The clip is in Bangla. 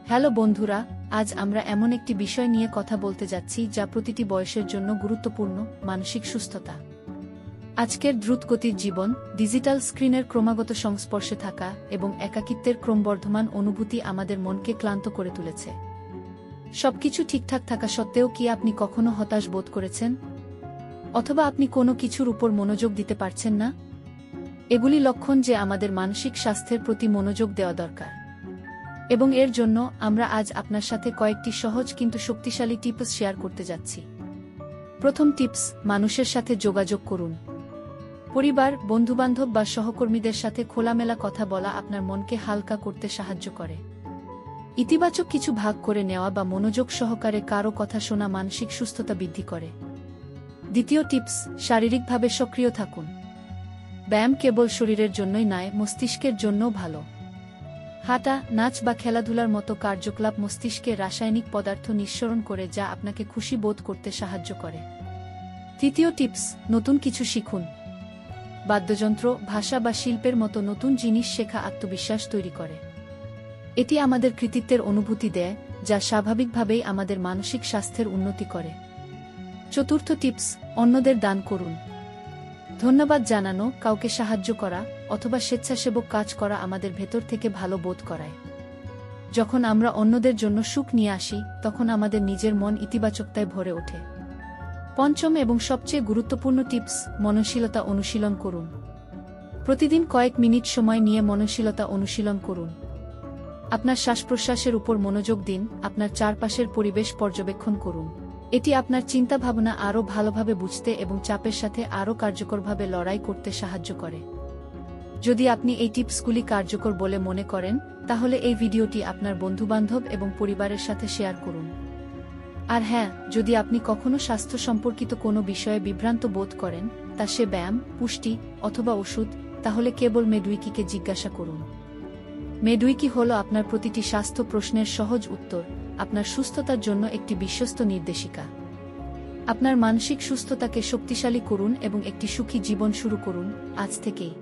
হ্যালো বন্ধুরা, আজ আমরা এমন একটি বিষয় নিয়ে কথা বলতে যাচ্ছি যা প্রতিটি বয়সের জন্য গুরুত্বপূর্ণ: মানসিক সুস্থতা। আজকের দ্রুতগতির জীবন, ডিজিটাল স্ক্রিনের ক্রমাগত সংস্পর্শে থাকা এবং একাকিত্বের ক্রমবর্ধমান অনুভূতি আমাদের মনকে ক্লান্ত করে তুলেছে। সবকিছু ঠিকঠাক থাকা সত্ত্বেও কি আপনি কখনো হতাশ বোধ করেছেন? অথবা আপনি কোনো কিছুর উপর মনোযোগ দিতে পারছেন না? এগুলি লক্ষণ যে আমাদের মানসিক স্বাস্থ্যের প্রতি মনোযোগ দেওয়া দরকার। এবং এর জন্য আমরা আজ আপনার সাথে কয়েকটি সহজ কিন্তু শক্তিশালী টিপস শেয়ার করতে যাচ্ছি। প্রথম টিপস: মানুষের সাথে যোগাযোগ করুন। পরিবার, বন্ধুবান্ধব বা সহকর্মীদের সাথে খোলামেলা কথা বলা আপনার মনকে হালকা করতে সাহায্য করে। ইতিবাচক কিছু ভাগ করে নেওয়া বা মনোযোগ সহকারে কারো কথা শোনা মানসিক সুস্থতা বৃদ্ধি করে। দ্বিতীয় টিপস: শারীরিকভাবে সক্রিয় থাকুন। ব্যায়াম কেবল শরীরের জন্যই নয়, মস্তিষ্কের জন্যও ভালো। হাঁটা, নাচ বা খেলাধুলার মতো কার্যকলাপ মস্তিষ্কে রাসায়নিক পদার্থ নিঃসরণ করে যা আপনাকে খুশি বোধ করতে সাহায্য করে। তৃতীয় টিপস: নতুন কিছু শিখুন। বাদ্যযন্ত্র, ভাষা বা শিল্পের মতো নতুন জিনিস শেখা আত্মবিশ্বাস তৈরি করে। এটি আমাদের কৃতিত্বের অনুভূতি দেয়, যা স্বাভাবিকভাবেই আমাদের মানসিক স্বাস্থ্যের উন্নতি করে। চতুর্থ টিপস: অন্যদের দান করুন। ধন্যবাদ জানানো, কাউকে সাহায্য করা অথবা স্বেচ্ছাসেবক কাজ করা আমাদের ভেতর থেকে ভালো বোধ করায়। যখন আমরা অন্যদের জন্য সুখ নিয়ে আসি, তখন আমাদের নিজের মন ইতিবাচকতায় ভরে ওঠে। পঞ্চম এবং সবচেয়ে গুরুত্বপূর্ণ টিপস: মননশীলতা অনুশীলন করুন। প্রতিদিন কয়েক মিনিট সময় নিয়ে মননশীলতা অনুশীলন করুন। আপনার শ্বাস-প্রশ্বাসের উপর মনোযোগ দিন, আপনার চারপাশের পরিবেশ পর্যবেক্ষণ করুন। এটি আপনার চিন্তাভাবনা আরও ভালোভাবে বুঝতে এবং চাপের সাথে আরও কার্যকরভাবে লড়াই করতে সাহায্য করে। যদি আপনি এই টিপসগুলি কার্যকর বলে মনে করেন, তাহলে এই ভিডিওটি আপনার বন্ধুবান্ধব এবং পরিবারের সাথে শেয়ার করুন। আর হ্যাঁ, যদি আপনি কখনো স্বাস্থ্য সম্পর্কিত কোনো বিষয়ে বিভ্রান্ত বোধ করেন, তা সে ব্যায়াম, পুষ্টি অথবা ওষুধ, তাহলে কেবল মেডউইকিকে জিজ্ঞাসা করুন। মেডউইকি হল আপনার প্রতিটি স্বাস্থ্য প্রশ্নের সহজ উত্তর, আপনার সুস্থতার জন্য একটি বিশ্বস্ত নির্দেশিকা। আপনার মানসিক সুস্থতাকে শক্তিশালী করুন এবং একটি সুখী জীবন শুরু করুন আজ থেকেই।